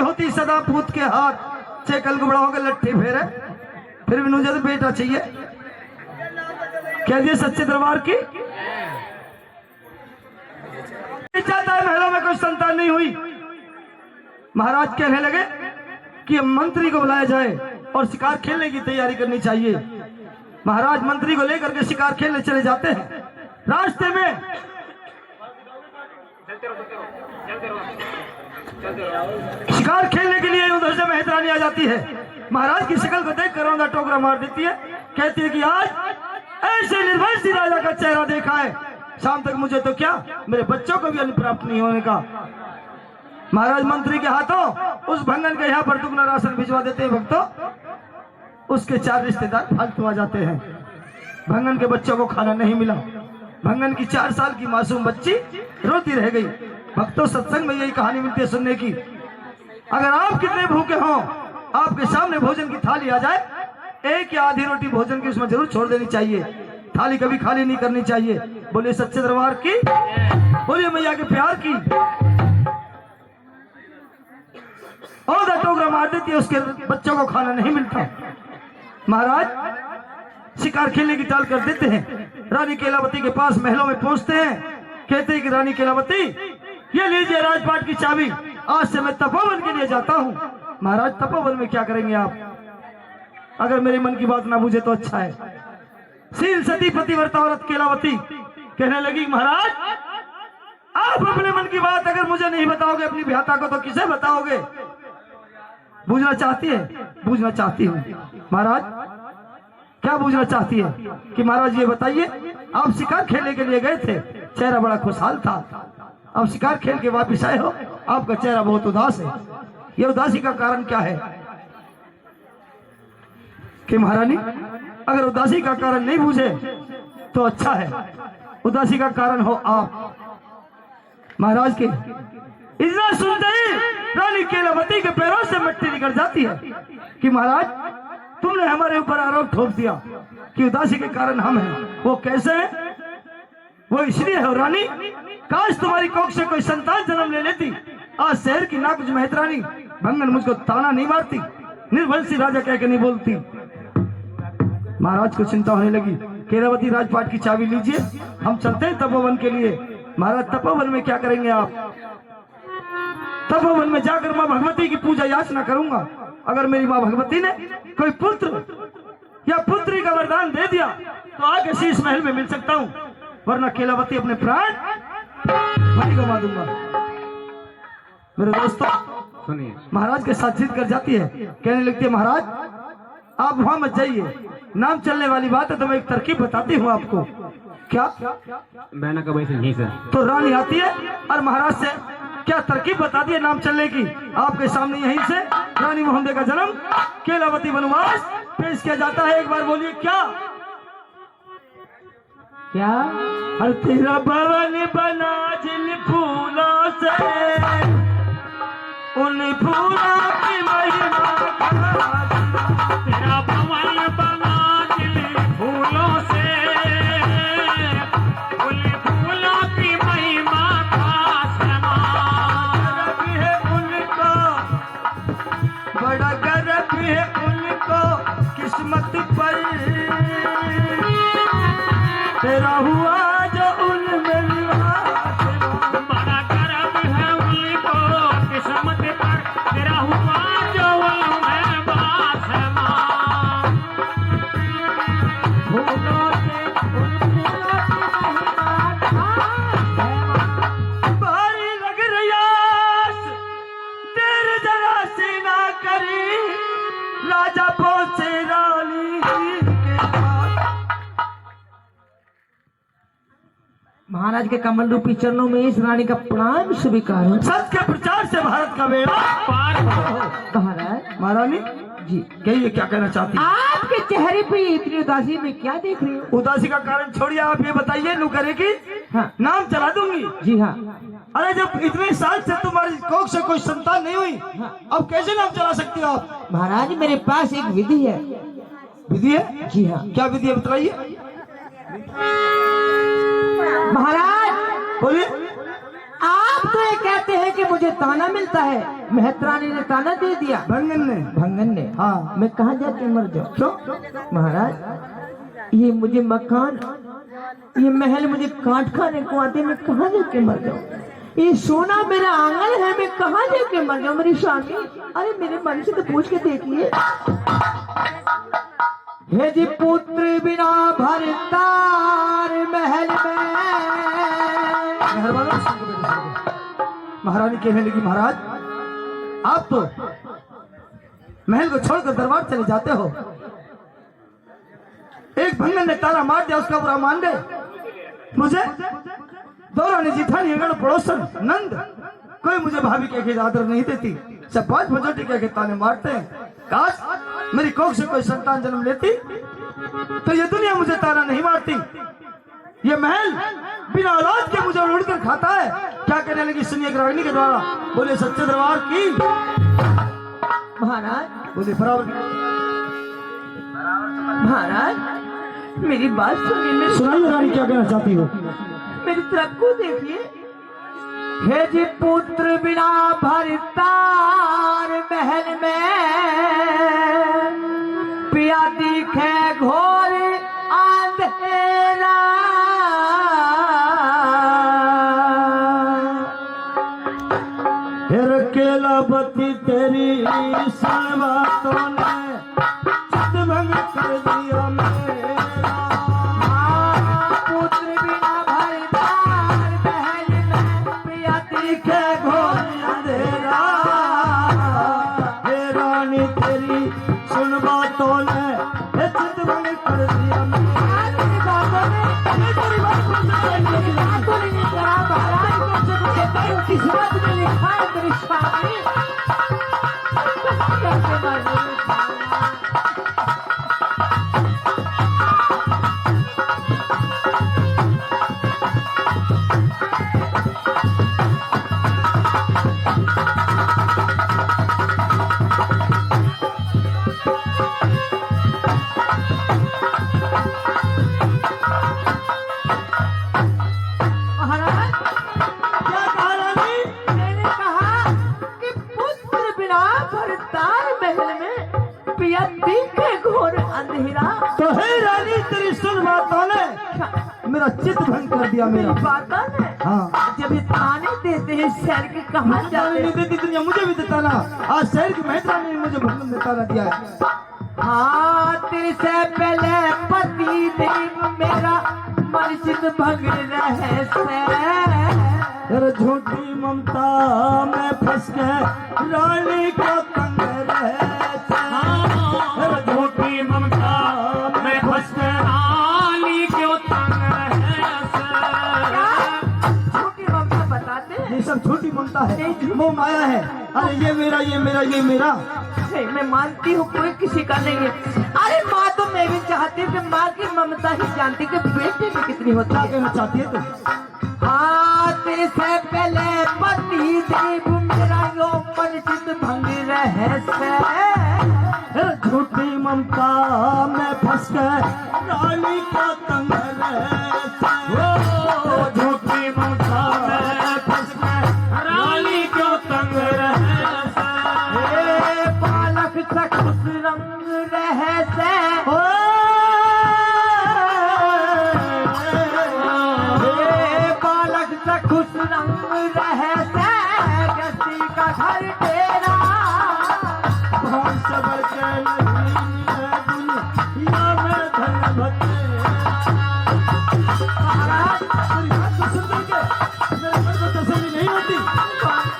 होती सदा पूत के हाथ, चे कल को बड़ा होकर लट्ठी फेरे, फिर भी मुझे तो बेटा चाहिए। कह दिए सच्चे दरबार की चाहता है महलों में कोई संतान नहीं हुई। महाराज कहने लगे कि मंत्री को बुलाया जाए और शिकार खेलने की तैयारी करनी चाहिए। महाराज मंत्री को लेकर के शिकार खेलने चले जाते हैं। रास्ते में शिकार खेलने के लिए उधर से मेहतरानी आ जाती है। महाराज की शक्ल को देख कर रौंदा टोकरा मार देती है। कहती है कि आज ऐसे निर्वंशी राजा का चेहरा देखा है, शाम तक मुझे तो क्या मेरे बच्चों को भी अन्न प्राप्त नहीं होने का। महाराज मंत्री के हाथों उस भंगन के यहाँ पर दुगना राशन भिजवा देते हैं। भक्तों, उसके 4 रिश्तेदार फालतू आ जाते हैं। भंगन के बच्चों को खाना नहीं मिला। भंगन की 4 साल की मासूम बच्ची रोती रह गई। भक्तों, सत्संग में यही कहानी मिलती है सुनने की। अगर आप कितने भूखे हों, आपके सामने भोजन की थाली आ जाए, एक या आधी रोटी भोजन की उसमें जरूर छोड़ देनी चाहिए। थाली कभी खाली नहीं करनी चाहिए। बोलिए सच्चे दरबार की, बोलिए मैया के प्यार की। और टोकरा मार देती है, उसके बच्चों को खाना नहीं मिलता। महाराज शिकार खेलने की टाल कर देते हैं। रानी केलावती के पास महलों में पहुंचते हैं। कहते हैं कि रानी केलावती, ये लीजिए राजपाट की चाबी, आज से मैं तपोवन के लिए जाता हूँ। महाराज तपोवन में क्या करेंगे आप? अगर मेरे मन की बात ना बुझे तो अच्छा है। शील सती पतिव्रता औरत केलावती कहने लगी, महाराज आप अपने मन की बात अगर मुझे नहीं बताओगे अपनी भ्याता को, तो किसे बताओगे? बूझना चाहती है? बूझना चाहती हूँ। महाराज क्या बूझना चाहती है? कि महाराज ये बताइए, आप शिकार खेलने के लिए गए थे, चेहरा बड़ा खुशहाल था। अब शिकार खेल के वापिस आए हो, आपका चेहरा बहुत उदास है। ये उदासी का कारण क्या है? कि महारानी अगर उदासी का कारण नहीं बूझे तो अच्छा है। उदासी का कारण हो आप। महाराज के इतना सुनते ही रानी केलावती के पैरों से मिट्टी निकल जाती है कि महाराज तुमने हमारे ऊपर आरोप ठोक दिया कि उदासी के कारण हम हैं। वो कैसे है? वो इसलिए है रानी, काश तुम्हारी कोख से कोई संतान जन्म ले लेती। आज शहर की ना कुछ मेहतरानी भंगन मुझको ताना नहीं मारती, निर्वंशी राजा कह के नहीं बोलती। महाराज को चिंता होने लगी। केलावती राजपाट की चाबी लीजिए, हम चलते हैं तपोवन के लिए। महाराज तपोवन में क्या करेंगे आप? तपोवन में जाकर माँ भगवती की पूजा याचना करूंगा। अगर मेरी माँ भगवती ने कोई पुत्र या पुत्री का वरदान दे दिया तो आगे शीश महल में मिल सकता हूँ, वरना केलावती अपने प्राण वही गवा दूंगा। मेरे दोस्तों सुनिए, महाराज के साथ जिद कर जाती है। कहने लगती है, महाराज आप वहां मत जाइए, नाम चलने वाली बात है। तो मैं एक तरकीब बताती हूँ आपको। क्या? मैं ना कभी से नहीं सर। तो रानी आती है और महाराज से क्या तरकीब बता दी है नाम चलने की। आपके सामने यहीं से रानी मोहम्मद का जन्म, केलावती वनवास पेश किया जाता है। एक बार बोलिए क्या? क्या? हर तेरा भवन बना जिन फूलों से, उन फूलों की महिमा तेरा भवन बना जिन फूलों से, उन फूलों की महिमा का समान है उनको, बड़ा गर्व है उनको किस्मत पर। तेरा हुआ जो उनमें बड़ा गर्व है उनको किस्मत पर, तेरा हुआ जो उनमें बासमान। फूलों से उन फूलों की महिमा भारी लग रयास, देर जरा सी ना करी, राजा पहुंचे रानी के पास। महाराज के कमल रूपी चरणों में इस रानी का प्रणाम स्वीकार हो। सच के प्रचार से भारत का बेड़ा पार हो। महाराज महारानी जी, कहिए क्या कहना चाहती है? आपके चेहरे पे इतनी उदासी में क्या देख रही हो? उदासी का कारण छोड़िए, आप ये बताइए नू करेगी। हाँ। नाम चला दूंगी। जी हाँ। अरे जब इतने साल से तुम्हारी कोख से कोई संतान नहीं हुई, अब कैसे नाम चला सकती हो आप? महाराज मेरे पास एक विधि है। विधि है? जी हाँ। क्या विधि है बताइए। महाराज बोलिए। आप तो ये कहते हैं कि मुझे ताना मिलता है, मेहतरानी ने ताना दे दिया। भंगन ने। हाँ। मैं कहाँ जाके मर जाऊँ? क्यों महाराज, ये मुझे मकान, ये महल मुझे काट खाने को आते, मैं कहाँ जाके मर जाऊँ? ये सोना मेरा आंगन है, मैं कहाँ जाके मर जाऊँ? मेरी शादी, अरे मेरे मन से तो पूछ के देखिए। हे जी पुत्र बिना भरतार महल में। महारानी कहने लगी, महाराज आप तो महल को छोड़कर दरबार चले जाते हो। एक भंगन ने ताला मार दिया, उसका बुरा मान गए। मुझे दौरानी जिठानी अगड़ पड़ोसन नंद कोई मुझे भाभी के आदर नहीं देती, सब 5 बजोटी के ताने मारते हैं। काश मेरी कोख से कोई संतान जन्म लेती तो ये दुनिया मुझे ताना नहीं मारती। ये महल बिना औलाद के मुझे उड़कर खाता है। क्या कहने लगी सुनिए रागिनी के द्वारा। बोले सच्चे दरबार की महाराज। बोले बराबर महाराज मेरी बात सुनिए। सुनाइए रानी, क्या कहना चाहती हो? मेरी तरफ को देखिए। हे जी पुत्र बिना भरतार महल में, पिया दिखे घोर अंधेरा। फिर केलावती तेरी बातों ने चित भंग कर दिया मेरा। पुत्र बिना भरतार महल में, पिया दिखे घोर अंधेरा। हे रानी तेरी सुन बातों ने चित भंग कर दिया मेरा। किस्मत में लिखा है तेरी शादी। तो हे रानी तेरी सुन बातों ने मेरा चित भंग कर दिया मेरा। हाँ। जब ये ताने देते हैं शहर के कहाँ जाते हैं? देती दुनिया मुझे भी देता ना। आज शहर की मेहतरानी ने मुझे भंगन में ताना दिया है। हाँ तेरे से पहले पति देव मेरा मन चित भंग रहे से। झूठी ममता में फंस के रानी को तंग रहे। झूठी ममता में फंस के रानी क्यों तंग रहे। झूठी ममता बताते हैं? ये सब झूठी ममता है, वो माया है। अरे ये मेरा ये मेरा ये मेरा। मैं मानती हूँ कोई किसी का नहीं है। अरे माँ तो मैं भी चाहती हूँ कि माँ की ममता ही जानती कि बेटे में कितनी होती है। कहना चाहती है तुम? हाँ तेरे से पहले पति देव मेरा यो मन चित भंग रहे से। झूठी ममता में फंस गए रानी को तंग रहे। झूठी ममता में फंस गए रानी क्यों तंग रहे। बालक चक्षुष रंग रहे से। बालक चक्षुष रंग रहे से। किसी का घर तेरा भवन से बढ़ के नहीं है दुनिया में धन भते। महाराज मेरी बात को सुन करके मेरे मन को तसल्ली नहीं होती।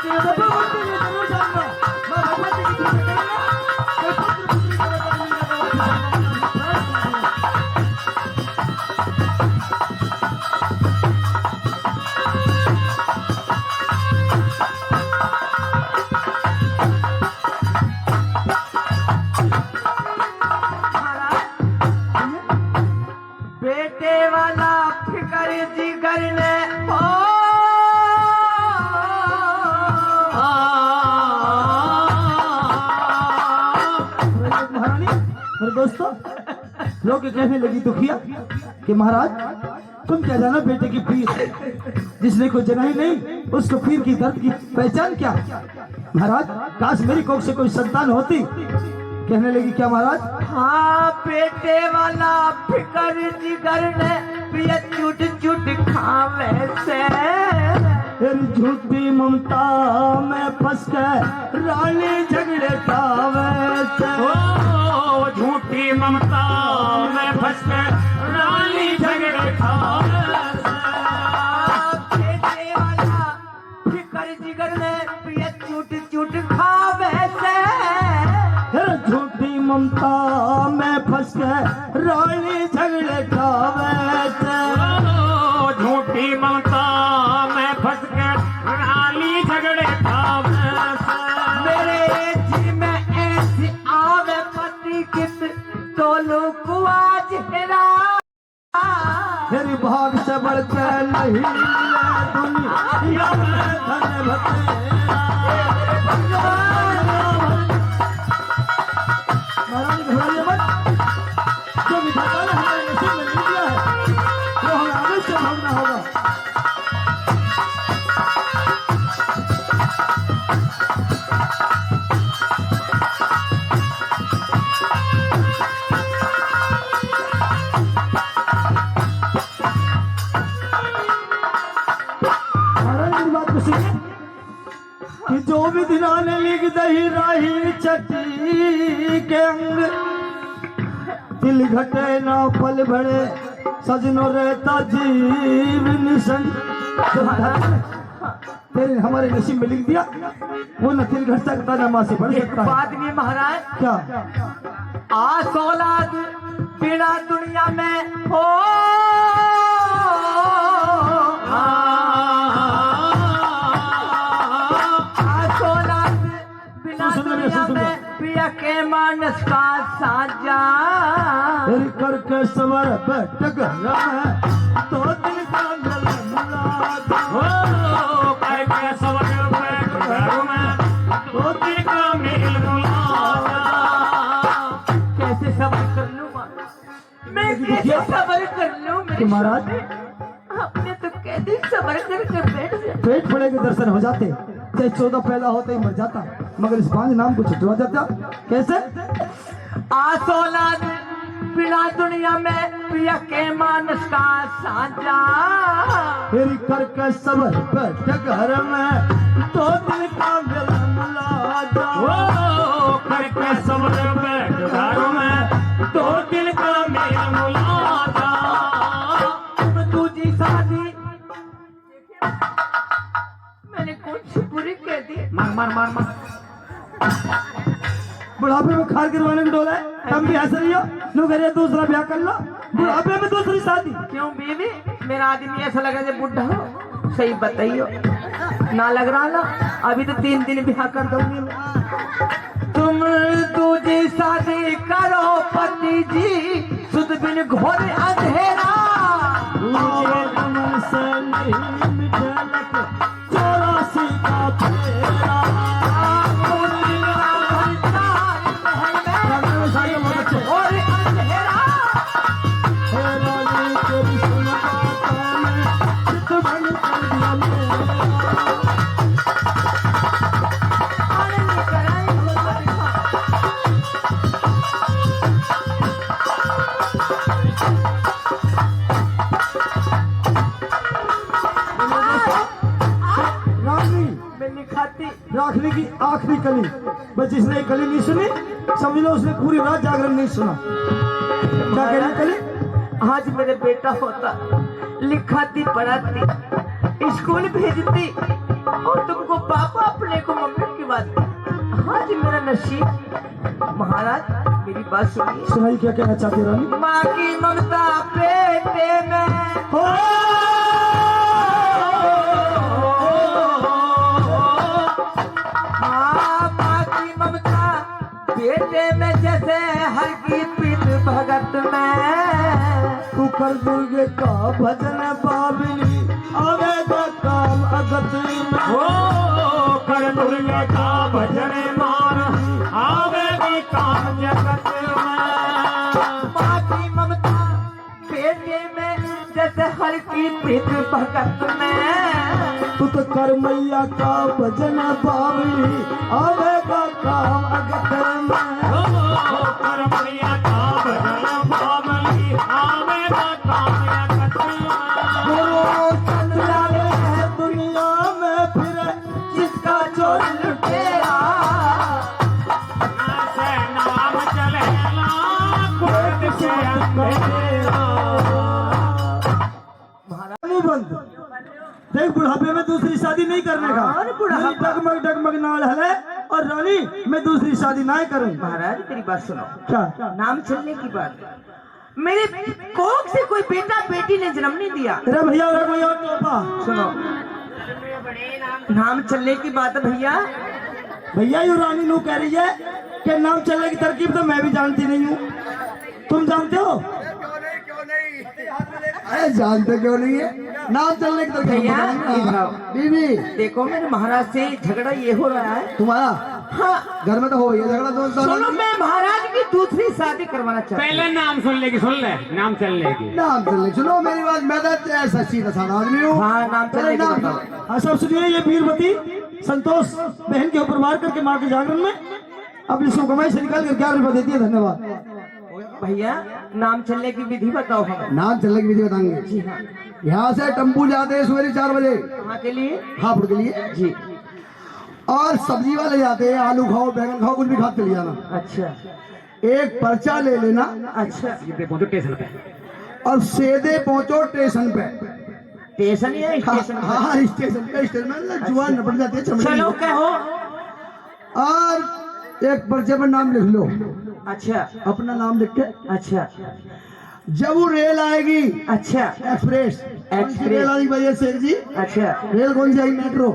जब बोलती है जरूर जानना मैं भगवती की पूजा करूंगा। कोई पुत्र पुत्री का वरदान मिलेगा। बेटे वाला फिकर जिगर ने ओ महारानी मेरे दोस्तों लोग कहने लगी दुखिया कि महाराज तुम क्या जानो बेटे की पीर, जिसने कोई जना ही नहीं उसको पीर की दर्द की पहचान क्या। महाराज काश मेरी कोख से कोई संतान होती। कहने लगी क्या महाराज? हाँ बेटे वाला फिकर जिगर ने पिया चुट चुट खावे से, तेरी झूठी ममता में फंस के रानी झगड़े खावे से। ओ झूठी ममता में फंस के रानी झगड़े खावे से। बेटे वाला फिकर जिगर ने पिया चुट चुट खावे से, तेरी झूठी ममता में फंस के रानी झगड़े खावे से। ओ झूठी ममता में फंस के रानी झगड़े खावे से। मेरे जी में ऐसी आवे पति कित तोलू को आज हेरा। तेरी भाग से बढ़कर नहीं मिले दुनिया में धन बतेरा। महारानी घबराइए मत, जो विधाता ने हमारे नसीब में लिख दिया है वो हमें आगे से भोगना होगा। महारानी बात को सुनिए कि जो भी दिना ने लिख दही राही चटी के अंग, दिल घटे ना पल भरे सजनो रहता जीव निशन। तेरे हमारे नसीब में लिख दिया वो न दिल घट सकता न माँ से बढ़ एक सकता है। बात भी महाराज, क्या? आस औलाद बिना दुनिया में हो, आस औलाद बिना दुनिया में पिया के मानस का साजा। तेरी करके सवर बैठ घर तो दिल का गला ओ करके सवर बैठ घर में तो दिल का मेल मुलाजा। कैसे सबर कर लूं मैं, कैसे सबर कर लूं कि महाराज आपने तो कैसे सबर करके बैठ गया। पेट पड़े के दर्शन हो जाते, चाहे 14 पैदा होते ही मर जाता, मगर इस 5 नाम को छुटवा जाता। कैसे? आस औलाद बिना दुनिया में पिया के मानस का साजा। तेरी करके सबर बैठ घर में तो दिल का गला मुलाजा। ओ करके सवर बैठ घर में तो दिल का मेल मुलाजा। दूजी शादी मैंने कुछ बुरी कह दी। मार मार मार मार। बुढ़ापे में खार गिरवाने में डोला है, तुम भी हंस रही हो। नो करे दूसरा ब्याह कर लो, बुढ़ापे में दूसरी शादी। क्यों बीवी, मेरा आदमी ऐसा लग रहा है बुढ़ा हो। सही बताइयो, ना लग रहा ना? अभी तो 3 दिन ब्याह कर दूंगी मैं। तुम दूजी शादी करो पति जी, सुध बिन घोर अंधेरा। तुझे अमन से नहीं मिटलक 84 का फेरा। और अंधेरा फेरा ले तेरी सुनता मैं चित बन कर दिया मेरा। आनंद कराएंगे। राखनी मैंने खाती राखनी की आखिरी कली, बस जिसने ये कली नहीं सुनी समझ लो उसने पूरी रात जागरण नहीं सुना। क्या कह रही कली? आज मेरे बेटा होता, लिखाती पढ़ाती स्कूल भेजती और तुमको पापा अपने को मम्मी की बात की। आज मेरा नसीब। महाराज मेरी बात सुनिए। सुनाई क्या कहना चाहती रानी? माँ की ममता बेटे में हो माँ की ममता बेटे में जैसे हर की पीठ भगत में। तू कर दुर्गे का भजन बाबिनी आवेगा काम अगत में। ओ कर दुर्गे का भजन मार आवेगी काम जगत में। माँ की बेटे में जैसे हल्की प्रीत भगत में। तू तो कर मैया का भजन बावली आवेगा काम अगत में। कर मैया का भजन बावली आवेगा काम अगत में। गुरु चंद्राले है दुनिया में फिर जिसका जो लुटेरा। ऐसे नाम चलेला कुर्द के अंधेरा। बंद देख, बुढ़ापे में दूसरी शादी नहीं करने का। और बुढ़ापा? मेरी डगमग डगमग नाल हले और रानी मैं दूसरी शादी ना करूँ। महाराज मेरी बात सुनो। क्या? नाम चलने की बात, मेरे कोख से कोई बेटा बेटी ने जन्म नहीं दिया। तेरा भैया और कोई और तोहफा? सुनो, नाम चलने की बात है भैया। भैया यू रानी नू कह रही है कि नाम चलने की तरकीब तो मैं भी जानती नहीं हूँ, तुम जानते हो? अरे जानते क्यों नहीं है? नाम चलने की तरफ भैया बीबी देखो, मेरे महाराज से झगड़ा ये हो रहा है। तुम्हारा हाँ घर में तो हो गया झगड़ा दोस्तों। सुनो, मैं महाराज की दूसरी शादी करवाना चाहता हूँ। पहले नाम सुन लेगी, सुन ले नाम चल लेगी। नाम चलने सुनो मेरी बात, मैं तो ऐसा सीधा साधा आदमी हूँ। हाँ, नाम चलने की नाम बताओ। हाँ सब सुनिए, ये वीरवती संतोष बहन के ऊपर वार करके माँ के जागरण में अपनी सुकमाई से निकाल कर 11 रुपए देती है। धन्यवाद। भैया नाम चलने की विधि बताओ हमें। नाम चलने की विधि बताएंगे। जी हाँ। यहाँ से टेम्पू जाते हैं सवेरे 4 बजे कहाँ के लिए? हापुड़ के लिए जी। और सब्जी वाले जाते हैं, आलू खाओ बैगन खाओ कुछ भी खा चले जाना। अच्छा एक पर्चा ले लेना अच्छा। सीधे पहुंचो स्टेशन पे। और सीधे पहुंचो स्टेशन पे। स्टेशन या स्टेशन? हाँ स्टेशन पे, स्टेशन में जुआन निपट जाती है चमड़ी। चलो कहो। और एक पर्चे पर नाम लिख लो, अच्छा अपना नाम लिख के। अच्छा जब वो रेल आएगी अच्छा एक्सप्रेस, रेल आएगी भैया शेख जी। अच्छा। रेल कौन सी आएगी? मेट्रो।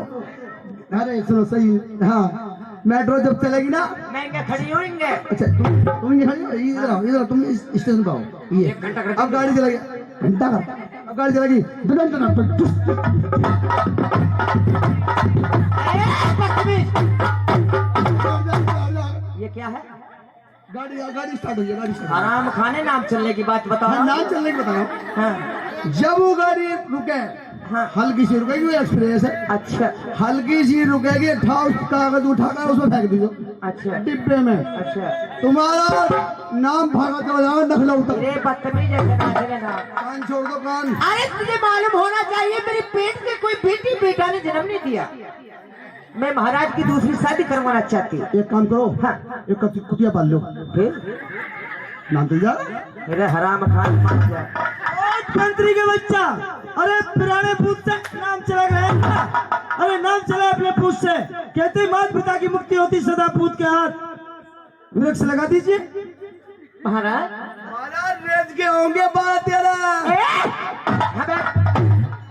अरे सुनो सही, हाँ मेट्रो जब चलेगी ना। मैं क्या खड़ी होंगे? अच्छा तुम ये खड़ी हो, इधर आओ, इधर आओ, तुम इस स्टेशन पे आओ। ये अब गाड़ी चलेगी, घंटा का अब गाड़ी चलेगी। ये क्या है? गाड़ी स्टार्ट हुई है, गाड़ी स्टार्ट। आराम खाने नाम चलने की बात बताओ। हाँ, नाम चलने की बताओ। हाँ जब वो गाड़ी रुके, हाँ। हल्की सी रुकेगी, वो एक्सप्रेस है। अच्छा हल्की सी रुकेगी, उठाओ कागज उठाकर उसमें फेंक दीजिए अच्छा डिब्बे में। अच्छा। तुम्हारा नाम भागा चला जाओ नखला उतर। अरे बदतमीज है ना। कान छोड़ दो कान। अरे तुझे मालूम होना चाहिए, मेरे पेट में कोई बेटी बेटा ने जन्म नहीं दिया। मैं महाराज की दूसरी शादी करवाना चाहती हूँ। एक काम करो, हाँ। एक कुतिया पाल लो, फिर नाम तो जा। मेरे हराम खान मान जा। मंत्री के बच्चा, अरे पुराने पूत से नाम चला गया। अरे नाम चला अपने पूत से। कहते माता पिता की मुक्ति होती सदा पूत के हाथ। वृक्ष लगा दीजिए। महाराज रेज के होंगे 12-13।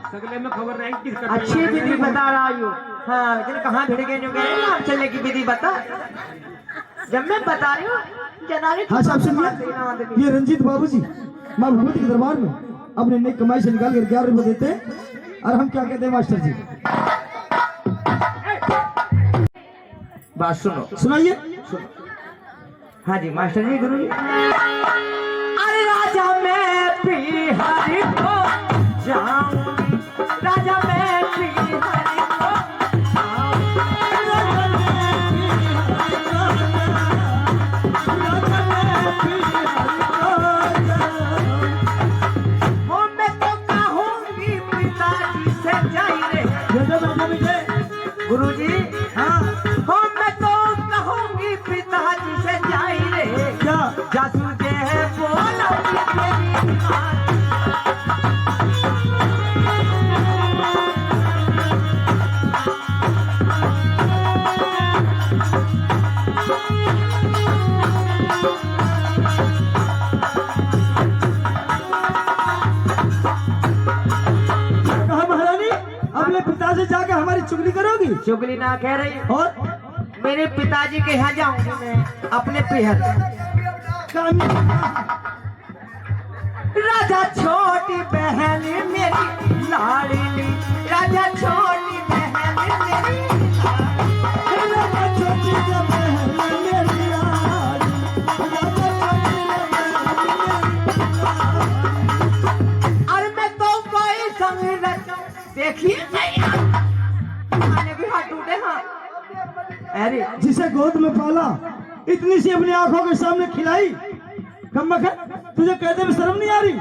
सगले में खबर नहीं किस का। अच्छी विधि बता रहा हूँ। हाँ लेकिन कहाँ भिड़ गए? नाम चलने की विधि बता। जब मैं बता रही हूँ जनाने। हाँ साहब सुनिए, ये रंजीत बाबूजी माँ भगवती के दरबार में अपने नई कमाई से निकाल कर 11 रुपए देते हैं। और हम क्या कहते हैं मास्टर जी? बात सुनो। सुनाइए। सुनो। हाँ जी मास्टर जी, गुरु जी। अरे राजा मैं बिहारी को जाऊंगी, राजा मैं बिहारी को गुरु जी। हाँ मैं तो कहूंगी पिताजी से जाई रे। क्या? जासू जे है बोलो तेरी माँ। कहा महारानी, अपने पिता से जाकर हमारी चुगली करोगी? चुगली ना कह रही, और मेरे पिताजी के यहाँ जाऊंगी मैं अपने पिहर। राजा छोटी बहन मेरी लाडली, राजा छोटी बहन मेरी देखिए खाने भी हाथ टूटे। हाँ अरे जिसे गोद में पाला, इतनी सी अपनी आंखों के सामने खिलाई, कम बखत तुझे कहते में शर्म नहीं आ रही?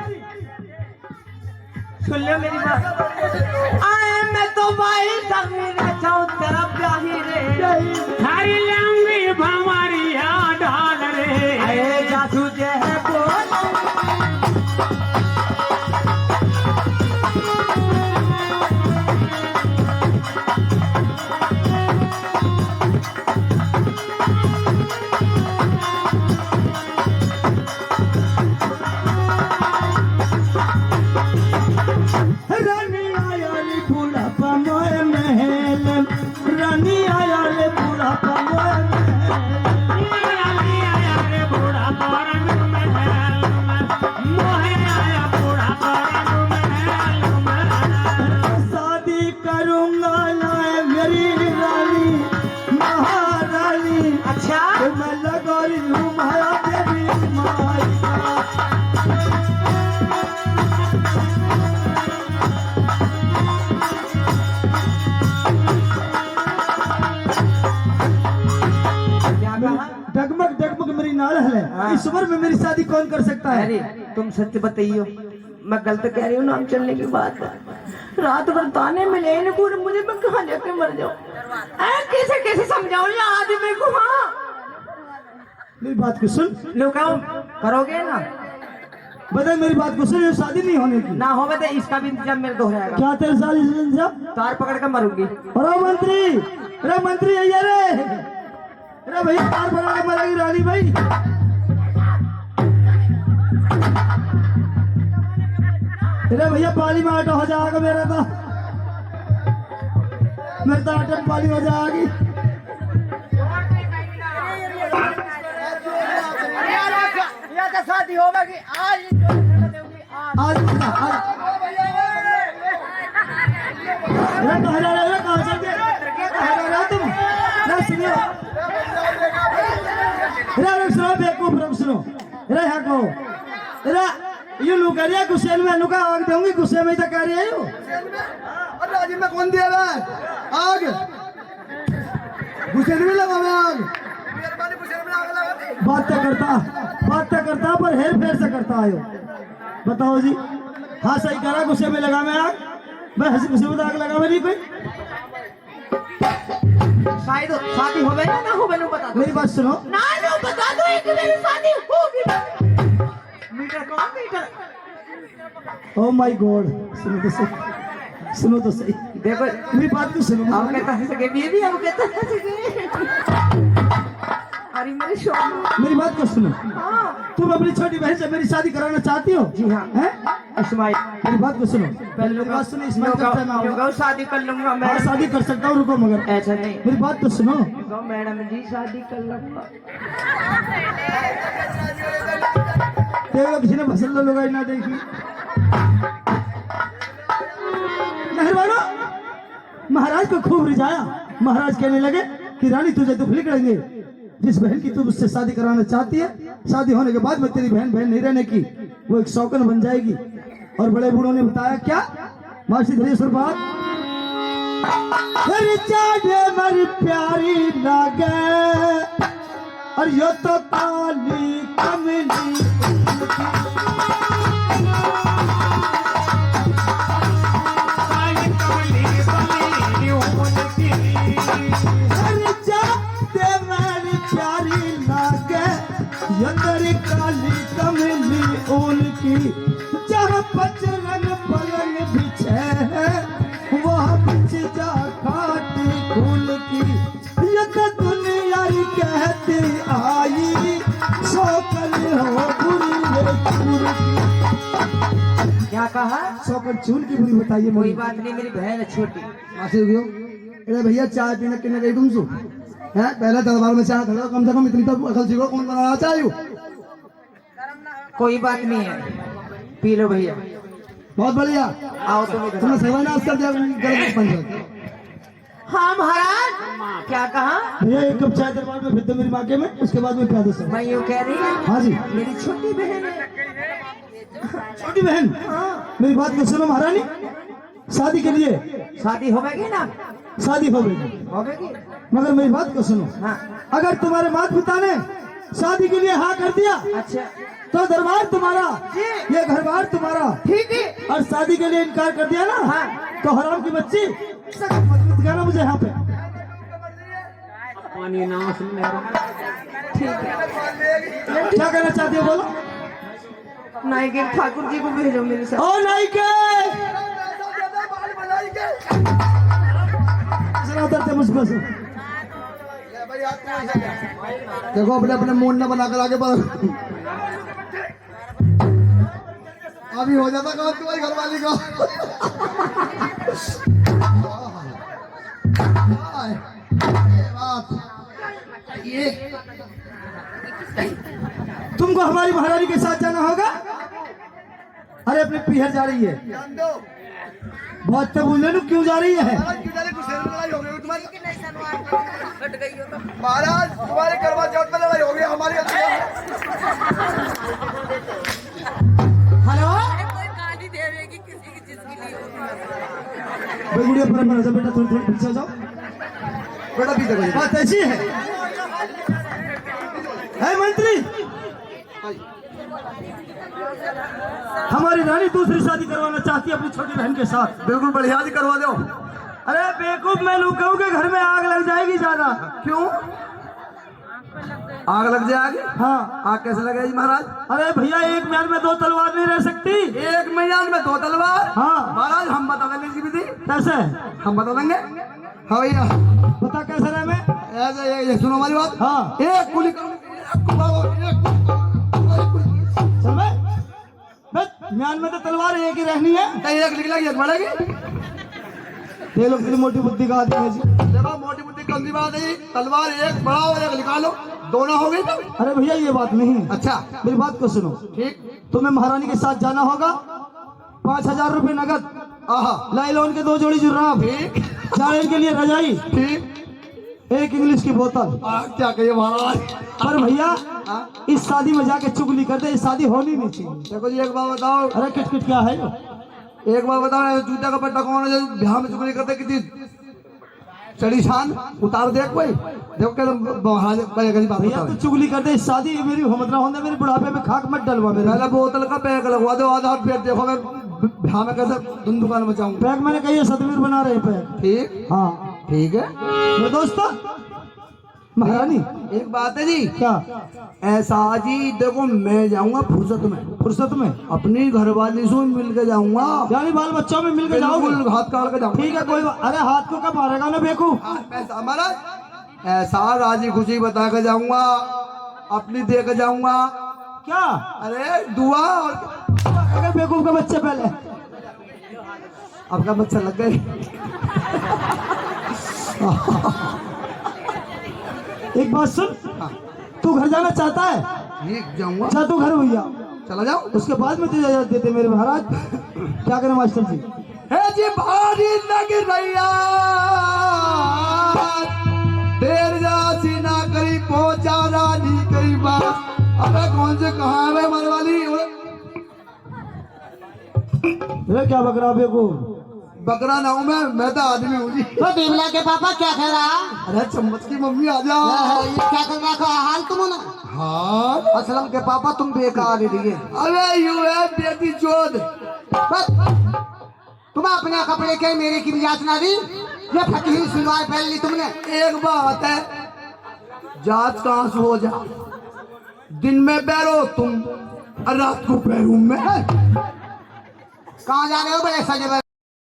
सुन लो मेरी बात। आए मैं तो भाई तमीर जाऊं तेरा प्याही रे, थारी लंबी भंवरिया ढाल रे। आए जादू जे है बोल रानी आया रे बूढ़ा पमोए महल, रानी आया रे बूढ़ा पमोए रानी आया रे बूढ़ा रंग महल में, मोहे आया बूढ़ा रंग महल में। शादी करूंगा लाए मेरी रानी महारानी। अच्छा मैं लगा रही हूँ माया देवी माई का। क्या कहा? डगमग डगमग मेरी नाल है। हाँ। इस उम्र में मेरी शादी कौन कर सकता है? अरे तुम सच बताइयो, मैं गलत कह रही हूँ नाम चलने की बात है। रात भर ताने मिले इनको, मुझे मैं कहाँ जाके मर जाऊँ। कैसे कैसे समझाओ ये आदमी को। हाँ मेरी बात को सुन, लो कहो करोगे ना, बता मेरी बात को सुन, ये शादी नहीं होने की। ना होगा तो इसका भी इंतजाम मेरे दोहराएगा। क्या तेरे साल इंतजाम? तार पकड़ कर मरूंगी। अरे मंत्री अय्या रे, अरे भैया तार पकड़ के मरेगी रानी भाई। अरे भैया पानी में आटा हो जाएगा मेरा तो आटे में पानी हो जाएगी। शादी होगा कि आज आज कहा जा रहे हो, कहा चल के कहा जा रहे हो तुम? ना सुनियो, सुनो बेवकूफ, सुनो यहाँ कहो यू लू करिए गुस्से में नुका आग दूंगी, गुस्से में तो कह रही है यू। अरे राजी में कौन दिया है आग? गुस्से में लगा मैं आग। बात तो करता पर हेर फेर से करता आयो। बताओ जी, हाँ सही करा, गुस्से में लगा मैं आग। मैं हंसी गुस्से में आग लगा मेरी कोई। शायद शादी होवे ना होवे नु बता दो। मेरी बात सुनो ना नो बता दो, एक मेरी शादी होगी। मीटर कौन मीटर? ओ माय गॉड, सुनो तो सही, देखो मेरी बात को सुनो। आओ कहता है सके बेबी, आओ कहता है सके। अरे मेरे शौक। मेरी बात को सुनो, हाँ तुम अपनी छोटी बहन से मेरी शादी कराना चाहती हो? जी हाँ। हैं? इस्माइल मेरी बात को सुनो, पहले मेरी बात सुनो। इस्माइल करता है मैं लोग शादी कर लूंगा मैं। हाँ शादी कर सकता हूँ, रुको मगर ऐसा नहीं। मेरी बात तो सुनो। तो मैडम जी शादी कर लूंगा। देखो किसी ने फसल लगाई ना देखी। मेहरबानो, महाराज को खूब रिझाया। महाराज कहने लगे कि रानी तुझे दुख लिखेंगे, जिस बहन की तू मुझसे शादी कराना चाहती है, शादी होने के बाद में तेरी बहन नहीं रहने की, वो एक शौकन बन जाएगी। और बड़े बूढ़ों ने बताया क्या? मासी धरेश्वर बात मर प्यारी लागे, और यो तो काली कमली काली कमली उनकी, जहाँ पचरंग पलंग बिछे है वहाँ बिछ जा खाटी फूल की। ये तो दुनिया कहती आई शौकन हो बुरी चूर की। क्या कहा? शौकन चूर की बुरी बताइए। कोई बात नहीं, मेरी बहन है छोटी। आशीष हो अरे भैया चाय पीने कितने गई तुमसे है? पहले दरबार में चाय खड़ा, कम से कम इतनी तो अकल सीखो, कौन बनाना चाहिए? कोई बात नहीं है, पी लो भैया। बहुत बढ़िया। आओ तुम इधर। तुमने सेवा नाश कर दिया, गलत बन जाए। हाँ महाराज, क्या कहा? भैया एक कप चाय दरबार में फिर दो मेरी माँ के में, उसके बाद में प्यार दो सब। मैं यूँ कह रही हूँ, हाँ जी, मेरी छोटी बहन है। छोटी बहन। हाँ मेरी बात को सुनो महारानी, शादी के लिए शादी होगी ना? शादी होगी, होगी। मगर मेरी बात को सुनो। हाँ। अगर तुम्हारे माता पिता ने शादी के लिए हाँ कर दिया अच्छा तो दरबार तुम्हारा, जी। ये घर बार तुम्हारा, ठीक है। और शादी के लिए इनकार कर दिया ना, हाँ। तो हराम की बच्ची मत कहना मुझे यहाँ पे। पानी ना सुन क्या कहना चाहती हो बोलो। नाई के ठाकुर जी को भेजो मेरे साथ। ओ नहीं के उतरते मुझको से। देखो अपने अपने मूड न बना कर आगे बढ़ो। अभी हो जाता काम तुम्हारी घरवाली का। ये तुमको हमारी महारानी के साथ जाना होगा। अरे अपने पीहर जा रही है, जान दो बहुत तब बोले नु क्यों जा रही है। महाराज तुम्हारे करवा चौथ पर लड़ाई हो गई हमारी। हेलो भाई गुड़िया पर जा बेटा, थोड़ी थोड़ी पीछे जाओ बेटा पीछे करिए। बात ऐसी है मंत्री, हमारी रानी दूसरी शादी करवाना चाहती है अपनी छोटी बहन के साथ। बिल्कुल बढ़िया जी करवा दो। अरे बेवकूफ, मैं लोग कहूँ कि घर में आग लग जाएगी ज्यादा। क्यों आग लग जाएगी? हाँ। आग कैसे लगेगी महाराज? अरे भैया एक म्यान में दो तलवार नहीं रह सकती। एक मैदान में दो तलवार? हाँ। महाराज हम बता देंगे इसकी विधि। कैसे? हम बता देंगे। हाँ भैया पता कैसे रहे में? ऐसे ये सुनो हमारी बात। हाँ। एक कुली चल बे, म्यान में तो तलवार एक ही रहनी है। एक निकलेगी एक बढ़ेगी। ये लोग इतनी मोटी बुद्धि का आदमी है जी। देखो मोटी बुद्धि कम बात नहीं, तलवार एक बढ़ाओ एक निकालो, दोनों हो गई तो। अरे भैया ये बात नहीं। अच्छा मेरी बात को सुनो। ठीक। तुम्हें महारानी के साथ जाना होगा। 5000 रुपए नगद, आहा लाइलॉन के 2 जोड़ी जुर्राब, ठीक जाड़े के लिए रजाई, ठीक। एक इंग्लिश की बोतल। क्या कहिए महाराज? पर भैया हाँ? इस शादी में जाके चुगली करते, इस शादी होनी नहीं चाहिए। देखो जी एक बात बताओ, अरे किटकिट क्या है? एक बार बताओ जूता का पट्टा कौन है जो बिहार में चुगली करते? किसी चढ़ी शान उतार दे कोई। देखो क्या महाराज गरीब बात भैया बताओ। तू चुगली करते, इस शादी मेरी हिम्मत ना होने, मेरे बुढ़ापे में खाक मत डलवा मेरे। पहले बोतल का पैक लगवा दो, आधा पेट देखो मैं बिहार में कैसे दुकान में जाऊँ। पैक मैंने कही है, सतवीर बना रहे पैक। ठीक हाँ ठीक है। मेरे दोस्तों, महारानी एक बात है जी, क्या? ऐसा जी देखो मैं जाऊंगा फुर्सत में अपनी घरवाली से मिल के जाऊंगा। यानी बाल बच्चों में मिलकर जाओगे? बिल्कुल हाथ काट के जाऊंगा। ठीक है कोई अरे हाथ को कब मारेगा ना बेवकूफ। ऐसा महाराज ऐसा राजी खुशी बता के जाऊंगा, अपनी दे के जाऊंगा। क्या? अरे दुआ और अगर बेवकूफ का बच्चे पहले आपका बच्चा लग गए। एक बात सुन, तू घर जाना चाहता है? ठीक जाऊंगा। जा तू घर भैया, चला जाओ। उसके बाद में तुझे इजाजत देते मेरे महाराज। क्या करें मास्टर जी? है जी भारी लग रैया, देर जासी ना करी पहुंचा रानी कई बार। अबे कौन से कहाँ है हमारे वाली? अरे क्या बकरा बेवकूफ? बकरा ना हूँ मैं तो आदमी हूँ जी। तो बिमला के पापा क्या कह रहा? अरे चम्मच की मम्मी आ जा। ये क्या कर रहा है हाल तुम ना? हाँ असलम के पापा तुम बेकार ही रहिए। अरे यू है बेटी चोद। तुम अपने कपड़े के मेरे की मिजाज ना दी, ये फटी हुई सलवार पहन ली तुमने। एक बात है, जात कहाँ से हो जा, दिन में बैरो तुम और रात को बैरूम में। कहाँ जा रहे हो बड़े सजे?